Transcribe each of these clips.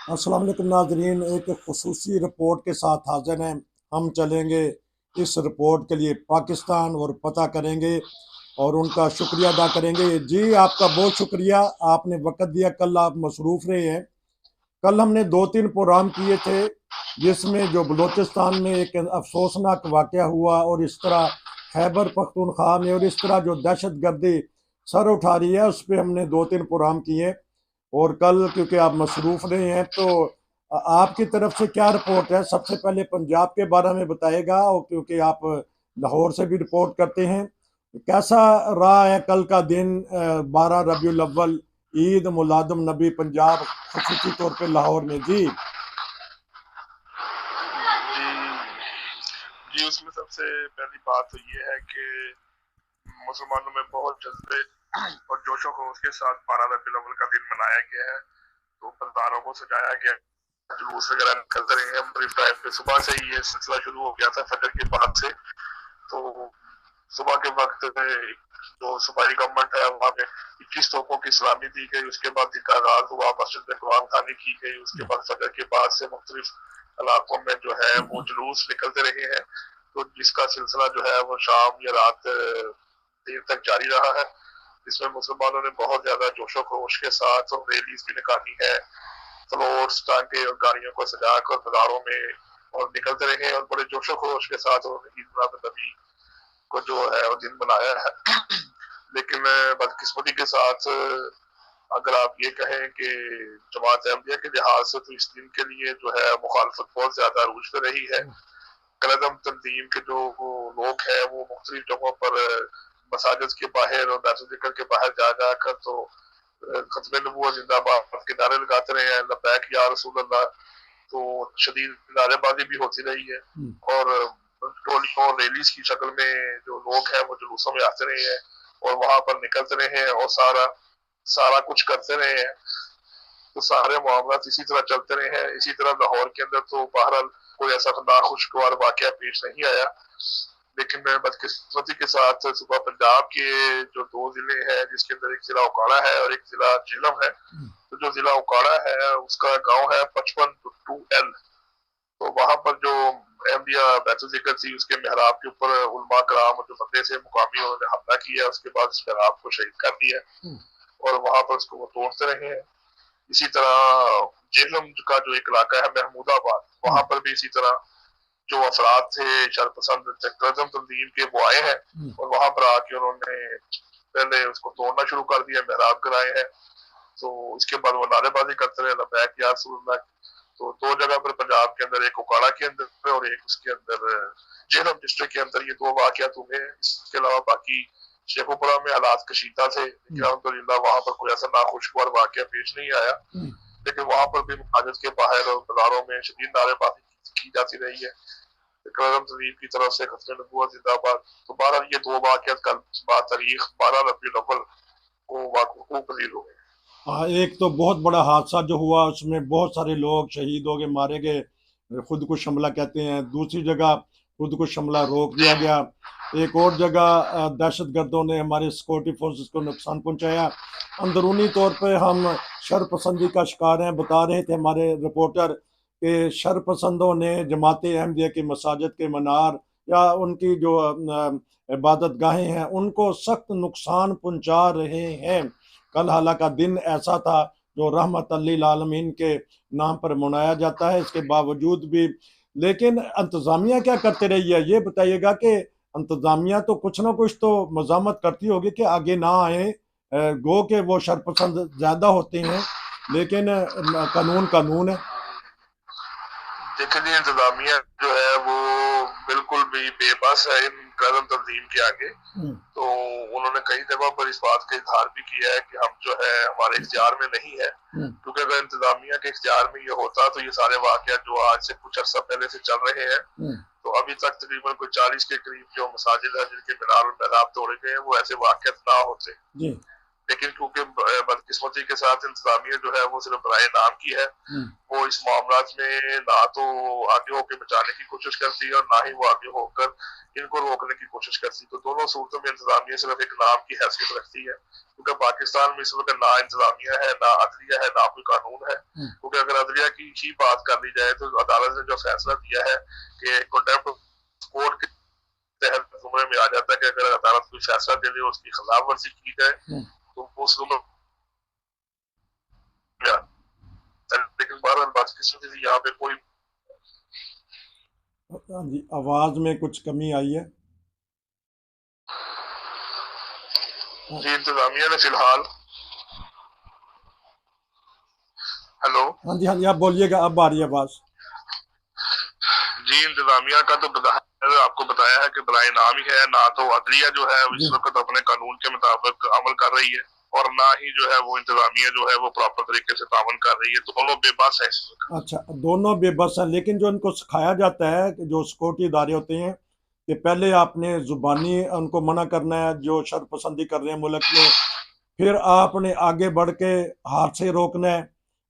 अस्सलाम वालेकुम नाजरीन, एक खसूसी रिपोर्ट के साथ हाजिर हैं। हम चलेंगे इस रिपोर्ट के लिए पाकिस्तान और पता करेंगे और उनका शुक्रिया अदा करेंगे। जी आपका बहुत शुक्रिया, आपने वक्त दिया। कल आप मसरूफ़ रहे हैं। कल हमने 2-3 प्रोग्राम किए थे जिसमें जो बलूचिस्तान में एक अफसोसनाक वाक़या हुआ और इस तरह खैबर पख्तूनख्वा में और इस तरह जो दहशत गर्दी सर उठा रही है उस पर हमने 2-3 प्रोग्राम किए। और कल क्योंकि आप मसरूफ़ रहे हैं तो आपकी तरफ से क्या रिपोर्ट है? सबसे पहले पंजाब के बारे में बताएगा, और क्योंकि आप लाहौर से भी रिपोर्ट करते हैं, कैसा रहा है कल का दिन? 12 रबीउल अव्वल, ईद मुलादम नबी, पंजाब खसूसी तौर पे लाहौर में। जी जी उसमें सबसे पहली बात तो ये है कि मुसलमानों में बहुत जज्बे और जोशो खरोश के साथ 12 रबीउल अव्वल का दिन मनाया गया है। तो बाजारों को सजाया गया, जुलूस वगैरह निकलते रहे हैं। मुख्तलिफ टाइम पे सुबह से ही ये सिलसिला शुरू हो गया था, फजर के बाद से। तो सुबह के वक्त जो सूबाई गवर्नमेंट है वहाँ पे 21 तोपों की सलामी दी गई। उसके बाद दिन का आगाज हुआ, मस्जिद में कुरान खानी की गई। उसके बाद फजर के बाद से मुख्तलिफ इलाकों में जो है वो जुलूस निकलते रहे हैं। तो जिसका सिलसिला जो है वो शाम या रात देर तक जारी रहा है। इसमें मुसलमानों ने बहुत ज्यादा जोशो खरोश के साथ और रैलीज भी निकाली है, फ्लोर्स टांगे और गाड़ियों को सजाकर बाजारों में और निकलते रहे और बड़े जोशो खरोश के साथ और ईद मिलाद नबी को जो है वो दिन बनाया है। लेकिन बदकिस्मती के साथ अगर आप ये कहें कि जमात अहमदिया के लिहाज से तो इस दिन के लिए जो है मुखालफत बहुत ज्यादा अरूज पे रही है। कलदम तंजीम के जो लोग हैं वो मुख्तलिफ जगहों पर मसाजिद के बाहर और बैतुल जिक्र के बाहर जा जाकर तो खत्म नबूवत जिंदाबाद के नारे लगाते रहे हैं, लब्बैक या रसूल अल्लाह। तो शदीद नारेबाजी भी होती रही है और टोलियों रैलीज की शक्ल में जो लोग हैं वो जुलूसों में आते रहे हैं और वहां पर निकलते रहे हैं और सारा सारा कुछ करते रहे हैं। तो सारे मामला इसी तरह चलते रहे हैं। इसी तरह लाहौर के अंदर तो बहरहाल कोई ऐसा नाखुशगवार वाकया पेश नहीं आया। लेकिन बदकिस्मती के साथ सुबह पंजाब के जो 2 जिले हैं, जिसके अंदर एक जिला उकाड़ा है और एक जिला झेलम है। तो जो जिला उकाड़ा है उसका गांव है 55 तो वहां पर जो अहमदिया बैतुल जिक्र थी उसके मेहराब के ऊपर उलमा कराम और जो बंदे से मुकामी उन्होंने हमला किया। उसके बाद उस मेहराब को शहीद कर दिया और वहां पर उसको वो तोड़ते रहे हैं। इसी तरह जेहलम का जो एक इलाका है महमूदाबाद, वहां पर भी इसी तरह जो अफराद थे शरपसंद टेररिज्म तंजीम के वो आए हैं और वहां पर आके उन्होंने पहले उसको तोड़ना शुरू कर दिया, मेहराब कराए हैं। तो इसके बाद वो नारेबाजी करते रहे, लब्बैक या रसूल अल्लाह। तो 2 जगह पर पंजाब के अंदर, एक उकाड़ा के अंदर और एक उसके अंदर जेहलम डिस्ट्रिक्ट के अंदर, ये 2 वाकयात हुए। इसके अलावा बाकी शेखोपुरा में हालात कशीदा थे, लेकिन अल्हम्दुलिल्लाह वहां पर कोई ऐसा नाखुशगवार वाकया पेश नहीं आया। लेकिन वहां पर भी मसाजिद के बाहर और बाजारों में शदीद नारेबाजी की जाती रही है करम तजीब की तरफ से, खत्म नबूवत जिंदाबाद। तो 12 ये 2 वाकयात कल तारीख 12 रबीउल अव्वल को वाक़ पजीर हुए। एक तो बहुत बड़ा हादसा जो हुआ उसमें बहुत सारे लोग शहीद हो गए, मारे गए, खुदकुश हमला कहते हैं। दूसरी जगह खुदकुश हमला रोक दिया गया। एक और जगह दहशत गर्दों ने हमारे सिक्योरिटी फोर्सेस को नुकसान पहुंचाया। अंदरूनी तौर पे हम शरपसंदी का शिकार हैं। बता रहे थे हमारे रिपोर्टर कि शरपसंदों ने जमात अहमदिया की मसाजिद के मनार या उनकी जो इबादत गाहें हैं उनको सख्त नुकसान पहुंचा रहे हैं। कल हालांकि दिन ऐसा था जो रहमत लिल आलमीन के नाम पर मनाया जाता है, इसके बावजूद भी। लेकिन इंतजामिया क्या करते रही है ये बताइएगा कि इंतजामिया तो कुछ ना कुछ तो मजामत करती होगी कि आगे ना आए। गो के वो शरपसंद ज्यादा होते हैं, लेकिन कानून कानून है। देखिए इंतजामिया जो है वो बिल्कुल भी बेबस है इन कदम तंजीम के आगे। तो उन्होंने कई जगहों पर इस बात का इजहार भी किया है कि हम जो है हमारे इख्तियार में नहीं है, क्योंकि अगर इंतजामिया के इख्तियार में ये होता तो ये सारे वाकयात जो आज से कुछ अर्सा पहले से चल रहे हैं, तो अभी तक तकरीबन कोई 40 के करीब जो मसाजिद है जिनके मीनार और मेहराब तोड़े गए हैं वो ऐसे वाकयात ना होते। لیکن کیونکہ بدقسمتی کے ساتھ انتظامیہ جو ہے وہ صرف برائے نام کی ہے، وہ اس معاملات میں نہ تو آگے ہو کے بچانے کی کوشش کرتی ہے اور نہ ہی وہ آگے ہو کر ان کو روکنے کی کوشش کرتی ہے. تو دونوں صورتوں میں انتظامیہ صرف ایک نام کی حیثیت رکھتی ہے، کیونکہ پاکستان میں اس وقت نہ انتظامیہ ہے، نہ عدلیہ ہے، نہ کوئی قانون ہے. کیونکہ اگر عدلیہ کی ہی بات کر لی جائے تو عدالت نے جو فیصلہ دیا ہے کہ کنٹیمپٹ کورٹ کے تحت زمرے میں آ جاتا ہے کہ اگر عدالت کوئی فیصلہ دے دے اس کی خلاف ورزی کی جائے تو اس زمرے میں آتا ہے. لیکن بہرحال بات قسمتی تھی یہاں پہ کوئی جی آواز میں کچھ کمی آئی ہے. جی انتظامیہ نے فی الحال ہیلو ہاں جی آپ بولیے گا، اب آ رہی ہے آواز. جی انتظامیہ کا تو آپ کو بتایا ہے کہ برائے نام ہی ہے، نہ تو عدلیہ جو ہے اس وقت اپنے قانون کے مطابق عمل کر رہی ہے اور نہ ہی جو ہے وہ انتظامیہ جو ہے وہ پراپر طریقے سے تعاون کر رہی ہے. دونوں بے بس ہیں اس وقت. اچھا دونوں بے بس ہیں، لیکن جو ان کو سکھایا جاتا ہے کہ جو سیکورٹی ادارے ہوتے ہیں کہ پہلے آپ نے زبانی ان کو منع کرنا ہے جو شر پسندی کر رہے ہیں ملک میں، پھر آپ نے آگے بڑھ کے ہاتھ سے روکنا ہے،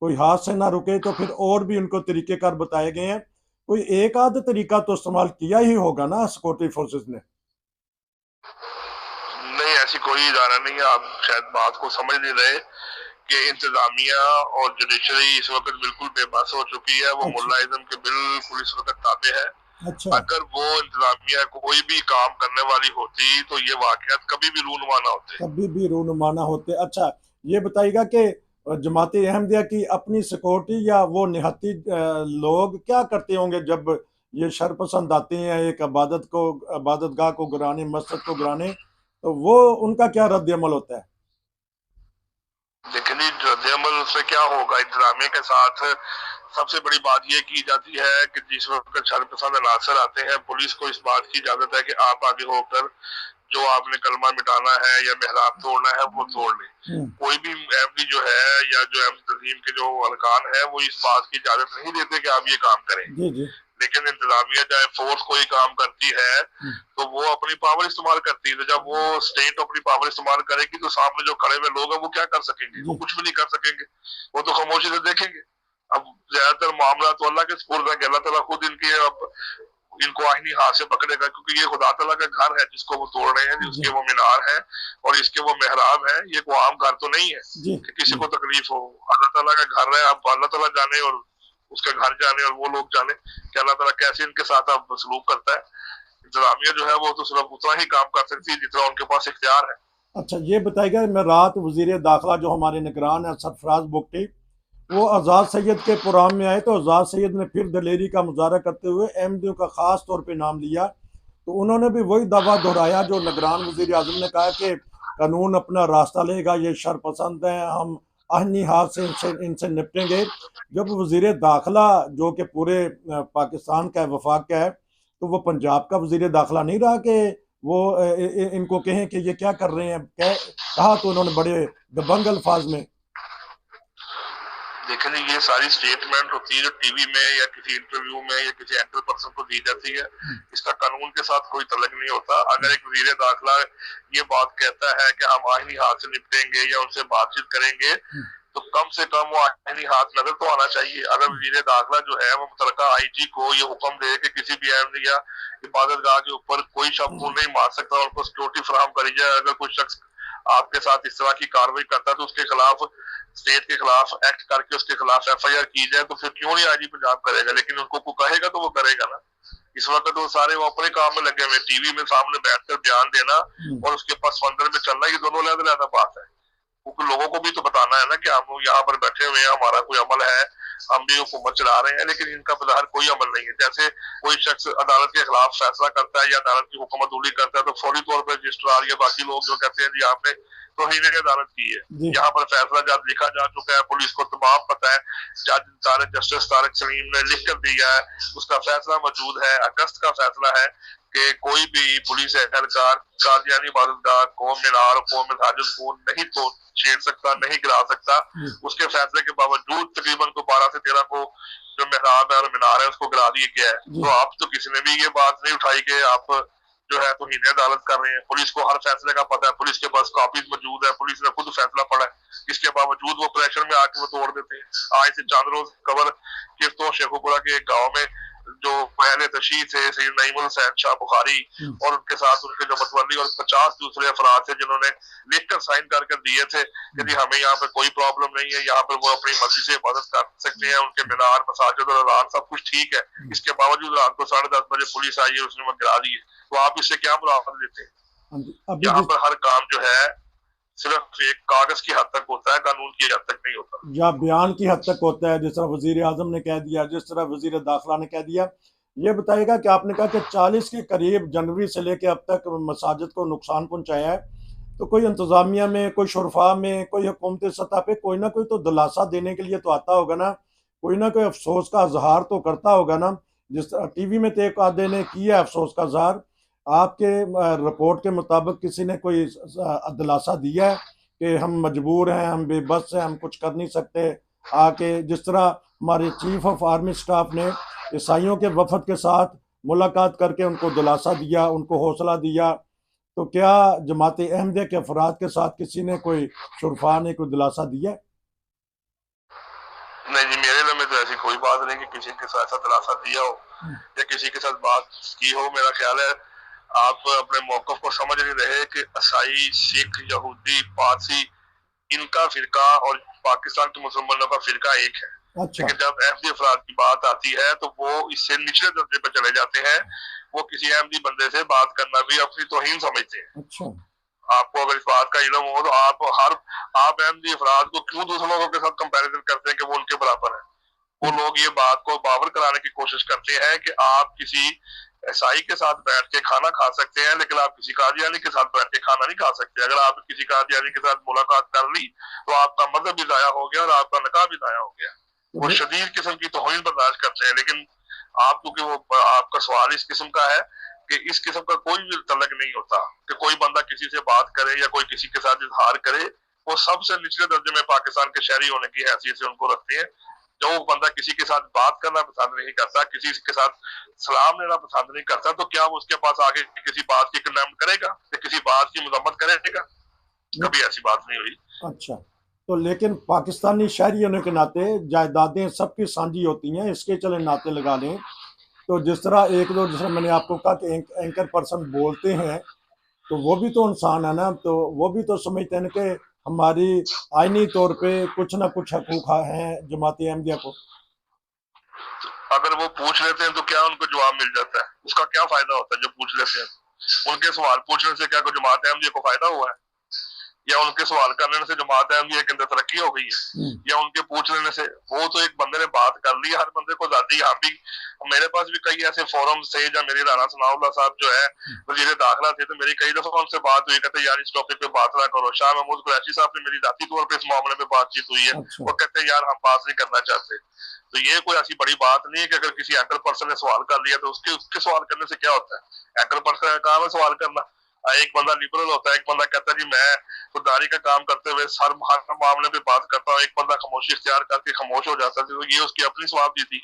کوئی ہاتھ سے نہ رکے تو پھر اور بھی ان کو طریقے کار بتائے گئے ہیں. کوئی ایک آدھ طریقہ تو استعمال کیا ہی ہوگا نا سیکورٹی فورسز نے. نہیں ایسی کوئی ادارہ نہیں ہے، آپ شاید بات کو سمجھ نہیں رہے کہ انتظامیہ اور جوڈیشری اس وقت بالکل بے بس ہو چکی ہے. وہ ملا اعظم کے بالکل اس وقت تابع ہے. اگر وہ انتظامیہ کوئی بھی کام کرنے والی ہوتی تو یہ واقعات کبھی بھی رونما نہ ہوتے. اچھا یہ بتائیے گا کہ جماعت احمدیہ کی اپنی سیکورٹی یا وہ نہتی لوگ کیا کرتے ہوں گے جب یہ شر پسند آتے ہیں ایک عبادت گاہ کو گرانے، مسجد کو گرانے، تو وہ ان کا کیا رد عمل ہوتا ہے؟ لیکن رد عمل سے کیا ہوگا؟ انتظامیہ کے ساتھ سب سے بڑی بات یہ کی جاتی ہے کہ جس وقت شر پسند عناصر آتے ہیں پولیس کو اس بات کی اجازت ہے کہ آپ آگے ہو کر جو آپ نے کلمہ مٹانا ہے یا محراب توڑنا ہے وہ توڑ لیں. کوئی بھی احمدی جو ہے یا جو احمد تنظیم کے جو ارکان ہیں وہ اس بات کی اجازت نہیں دیتے کہ آپ یہ کام کریں. لیکن انتظامیہ چاہے فورس کوئی کام کرتی ہے تو وہ اپنی پاور استعمال کرتی ہے. تو جب وہ اسٹیٹ اپنی پاور استعمال کرے گی تو سامنے جو کھڑے ہوئے لوگ ہیں وہ کیا کر سکیں گے؟ وہ کچھ بھی نہیں کر سکیں گے، وہ تو خاموشی سے دیکھیں گے. اب زیادہ تر معاملہ تو اللہ کے سپرد ہے کہ اللہ تعالیٰ خود ان کو آئینی ہاتھ سے پکڑے گا، کیونکہ یہ خدا تعالیٰ کا گھر ہے جس کو وہ توڑ رہے ہیں، جس کے وہ مینار ہیں اور اس کے وہ محراب ہیں. یہ کوئی عام گھر تو نہیں ہے کہ کسی کو تکلیف ہو. اللہ تعالیٰ کا گھر ہے. اب اللہ تعالیٰ جانے اور اس کا گھر جانے اور وہ لوگ جانے کہ اللہ تعالیٰ کیسے ان کے ساتھ اب سلوک کرتا ہے. انتظامیہ جو ہے وہ تو صرف اتنا ہی کام کر سکتی ہے جتنا ان کے پاس اختیار ہے. اچھا یہ بتائیے گا، میں رات وزیر داخلہ جو ہمارے نگران ہیں سرفراز بگٹی وہ آزاد سید کے پروگرام میں آئے تو آزاد سید نے پھر دلیری کا مظاہرہ کرتے ہوئے احمدیوں کا خاص طور پہ نام لیا. تو انہوں نے بھی وہی دعویٰ دہرایا جو نگران وزیر اعظم نے کہا کہ قانون اپنا راستہ لے گا، یہ شر پسند ہیں، ہم آہنی ہاتھ سے ان سے نپٹیں گے. جب وزیر داخلہ جو کہ پورے پاکستان کا وفاق کا ہے تو وہ پنجاب کا وزیر داخلہ نہیں رہا کہ وہ ان کو کہیں کہ یہ کیا کر رہے ہیں؟ کہا تو انہوں نے بڑے دبنگ الفاظ میں. دیکھیں یہ ساری سٹیٹمنٹ ہوتی ہے جو ٹی وی میں یا کسی انٹرویو میں یا کسی اینکر پرسن کو دی جاتی ہے، اس کا قانون کے ساتھ کوئی تعلق نہیں ہوتا. اگر ایک وزیر داخلہ یہ بات کہتا ہے کہ ہم آئینی ہاتھ سے نپٹیں گے یا ان سے بات چیت کریں گے تو کم سے کم وہ آئینی ہاتھ نظر تو آنا چاہیے. اگر وزیر داخلہ جو ہے وہ متعلقہ آئی جی کو یہ حکم دے کہ کسی بھی احمدی یا عبادت گاہ کے اوپر کوئی شخص نہیں مار سکتا، ان کو سیکورٹی فراہم کری جائے، اگر کوئی شخص آپ کے ساتھ اس طرح کی کاروائی کرتا ہے تو اس کے خلاف اسٹیٹ کے خلاف ایکٹ کر کے اس کے خلاف ایف آئی آر کی جائے، تو پھر کیوں نہیں آئی جی پنجاب کرے گا؟ لیکن ان کو کہے گا تو وہ کرے گا نا. اس وقت وہ سارے وہ اپنے کام میں لگے ہوئے، ٹی وی میں سامنے بیٹھ کر بیان دینا اور اس کے پاس فندر میں چلنا، یہ دونوں علیحدہ بات ہے. کیونکہ لوگوں کو بھی تو بتانا ہے نا کہ ہم یہاں پر بیٹھے ہوئے ہیں، ہمارا کوئی عمل ہے، ہم بھی حکومت چلا رہے ہیں، لیکن ان کا بظاہر کوئی عمل نہیں ہے. جیسے کوئی شخص عدالت کے خلاف فیصلہ کرتا ہے یا عدالت کی حکومت دولی کرتا ہے تو فوری طور پر رجسٹرار یا باقی لوگ جو کہتے ہیں جی آپ نے توہین عدالت کی ہے. یہاں پر فیصلہ جب لکھا جا چکا ہے، پولیس کو تمام پتہ ہے، جج جسٹس طارق سلیم نے لکھ کر دیا ہے، اس کا فیصلہ موجود ہے. اگست کا فیصلہ ہے کہ کوئی بھی پولیس اہلکار قادیانی عبادت گاہ کو مینار کو مساجد کو نہیں تو چھیڑ سکتا، نہیں گرا سکتا. اس کے فیصلے کے باوجود تقریباً کو 12 سے 13 کو جو محراب ہے اور مینار ہے اس کو گرا دیا گیا ہے. تو آپ تو کسی نے بھی یہ بات نہیں اٹھائی کہ آپ जो है तो हीने अदालत कर रहे हैं। पुलिस को हर फैसले का पता है, पुलिस के पास कॉपीज मौजूद है, पुलिस ने खुद फैसला पड़ा है, इसके बावजूद वो प्रेशर में आके वो तोड़ देते हैं। आज से चंद रोज कबल किस्तों शेखुपुरा के एक गाँव में जो पहले तशीह थे सैयद नईमुल हुसैन शाह बुखारी और उनके साथ उनके जो मतवली और 50 दूसरे अफराद थे जिन्होंने लिखकर साइन करके दिए थे यदि हमें यहाँ पे कोई प्रॉब्लम नहीं है, यहाँ पे वो अपनी मर्जी से इबादत कर सकते हैं, उनके मीनार मसाजिद और अज़ान सब कुछ ठीक है, इसके बावजूद रात को 10:30 बजे पुलिस आई है, उसने वो गिरा दी है। तो आप इससे क्या मुराद लेते हैं? यहाँ पर हर काम जो है सिर्फ एक कागज की हद तक होता है, कानून की हद तक नहीं होता, या बयान की हद तक होता है, जिस तरह वजीर आजम ने कह दिया, जिस तरह वजीर दाखिला ने कह दिया। ये बताइएगा कि आपने कहा कि 40 के करीब जनवरी से लेकर अब तक मसाजिद को नुकसान पहुंचाया है, तो कोई इंतजामिया में, कोई शुरफा में, कोई हुकूमती सतह पे कोई ना कोई तो दिलासा देने के लिए तो आता होगा ना, कोई ना कोई अफसोस का इजहार तो करता होगा ना। जिस तरह टीवी में तो एक आधे ने किया अफसोस का इजहार, आपके रिपोर्ट के मुताबिक किसी ने कोई दिलासा दिया है कि हम मजबूर हैं, हम बेबस हैं, हम कुछ कर नहीं सकते आके? जिस तरह हमारे चीफ ऑफ आर्मी स्टाफ ने ईसाइयों के वफद के साथ मुलाकात करके उनको दिलासा दिया, उनको हौसला दिया, तो क्या जमात अहमदिया के अफराद के साथ किसी ने, कोई शुरफा ने कोई दिलासा दिया? नहीं जी, मेरे इल्म में तो ऐसी कोई बात नहीं कि किसी के साथ ऐसा दिलासा दिया हो या किसी के साथ बात की हो। मेरा ख्याल है आप अपने मौक़िफ़ को समझ नहीं रहे कि ईसाई, सिख, यहूदी, पारसी इनका फिरका और पाकिस्तान के मुसलमानों का फिरका एक है। अच्छा। लेकिन जब अहमदी अफराद की बात आती है तो वो इससे निचले दर्जे पर चले जाते हैं, वो किसी अहमदी बंदे से बात करना भी अपनी तौहीन समझते हैं। अच्छा। आपको अगर इस बात का इल्म हो तो आप अहमदी अफराद को क्यों दूसरे लोगों के साथ कंपैरिजन करते हैं कि वो उनके बराबर है? वो लोग ये बात को बावर कराने की कोशिश करते हैं कि आप किसी ईसाई के साथ बैठ के खाना खा सकते हैं लेकिन आप किसी कादियानी के साथ बैठ के खाना नहीं खा सकते। अगर आप किसी कादियानी के साथ मुलाकात कर ली तो आपका मजहब भी ज़ाया हो गया और आपका निकाह भी ज़ाया हो गया। वो शदीद किस्म की तौहीन बर्दाश्त करते हैं। लेकिन आप, क्योंकि वो आपका सवाल इस किस्म का है कि इस किस्म का कोई भी तलक नहीं होता कि कोई बंदा किसी से बात करे या कोई किसी के साथ इजहार करे, वो सबसे निचले दर्जे में पाकिस्तान के शहरी होने की हैसियत से उनको रखते हैं। जो बंदा किसी के साथ बात करना पसंद नहीं करता, किसी के साथ सलाम लेना पसंद नहीं करता, तो क्या वो उसके पास आगे किसी बात की कंडेम करेगा या किसी बात की मजम्मत करेगा? कभी ऐसी बात नहीं हुई। अच्छा, तो लेकिन पाकिस्तानी शहरी होने के नाते जायदादें सबकी साझी होती हैं, इसके चले नाते लगा लें तो जिस तरह एक दो, जैसे मैंने आपको कहा कि एंकर पर्सन बोलते हैं, तो वो भी तो इंसान है ना, तो वो भी तो समझते हैं कि हमारी आईनी तौर पे कुछ ना कुछ हकूक हैं जमात अहमदिया को। अगर वो पूछ लेते हैं तो क्या उनको जवाब मिल जाता है? उसका क्या फायदा होता है जो पूछ लेते हैं? उनके सवाल पूछने से क्या कोई जमात अहमदिया को फायदा हुआ है? या उनके सवाल करने से जमात अहमदिया के अंदर तरक्की हो गई है? या उनके पूछ लेने से? वो तो एक बंदे ने बात कर ली, हर बंदे को आजादी। यहाँ भी मेरे पास भी कई ऐसे फोरम्स थे जहाँ मेरी राना सनाउल्लाह साहब जो है वजीर दाखिला थे, तो मेरी कई दफा उनसे बात हुई, कहते यार इस टॉपिक पे बात ना करो। शाह महमूद कुरैशी साहब ने मेरी जाती तौर पर इस मामले में बातचीत हुई है, वो कहते यार हम बात नहीं करना चाहते। तो ये कोई ऐसी बड़ी बात नहीं है कि अगर किसी एंकर पर्सन ने सवाल कर लिया तो उसके सवाल करने से क्या होता है? एंकर पर्सन का काम है सवाल करना। एक बंदा लिबरल होता है, एक बंदा कहता है जी मैं खुददारी का काम करते हुए हर मामले पे बात करता हूँ, एक बंदा खामोशी इख्तियार करके खामोश हो जाता है। तो ये उसकी अपनी सवाब दी थी।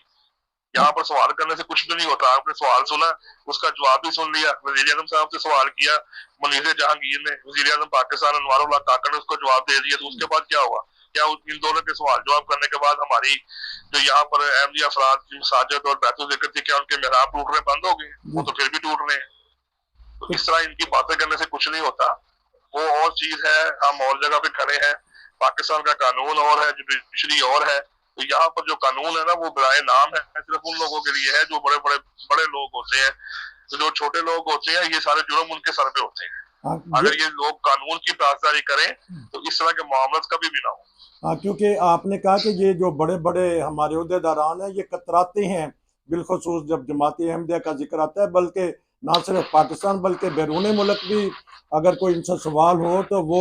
यहाँ पर सवाल करने से कुछ भी नहीं होता। आपने सवाल सुना, उसका जवाब भी सुन लिया। वजीर आजम साहब से सवाल किया, मुनीर जहांगीर ने, वजीर आजम पाकिस्तान अनवारुल्लाह काका ने उसको जवाब दे दिया। तो उसके बाद क्या हुआ? क्या इन दोनों के सवाल जवाब करने के बाद हमारी जो यहाँ पर अहमदिया अफराद की मसाजिद और बैतुल ज़िक्र थी, क्या उनके मेहराब टूटने बंद हो गए? वो तो फिर भी टूट रहे हैं। तो इस तरह इनकी बातें करने से कुछ नहीं होता। वो और चीज है, हम और जगह पे खड़े हैं। पाकिस्तान का कानून और है, जुडिशरी और है। तो यहाँ पर जो कानून है ना वो बराए नाम है, सिर्फ उन लोगों के लिए है जो बड़े बड़े बड़े लोग होते हैं। तो जो छोटे लोग होते हैं ये सारे जुर्म उनके सर पे होते हैं। अगर ये लोग कानून की पासदारी करें तो इस तरह के मामले कभी भी ना हो। हाँ, क्योंकि आपने कहा कि ये जो बड़े बड़े हमारे उहदेदारान हैं ये कतराते हैं, बिलखसूस जब जमात अहमदिया का जिक्र आता है, बल्कि ना सिर्फ पाकिस्तान बल्कि बैरून मुल्क भी अगर कोई इनसे सवाल हो तो वो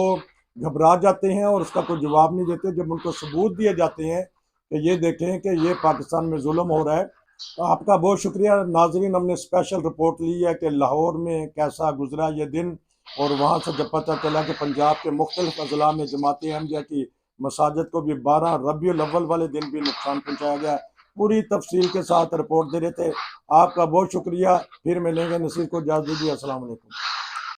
घबरा जाते हैं और उसका कोई जवाब नहीं देते। जब उनको सबूत दिए जाते हैं कि ये देखें कि ये पाकिस्तान में जुल्म हो रहा है। तो आपका बहुत शुक्रिया नाजरीन, हमने स्पेशल रिपोर्ट ली है कि लाहौर में कैसा गुजरा ये दिन, और वहाँ से जब पता चला कि पंजाब के मुख्तलिफ अजला में जमात अहमदिया की मसाजिद को भी 12 रबीउल अव्वल वाले दिन भी नुकसान पहुँचाया गया। पूरी तफसील के साथ रिपोर्ट दे रहे थे। आपका बहुत शुक्रिया। फिर मिलेंगे। नसीर को इजाज़त दीजिए। अस्सलाम वालेकुम।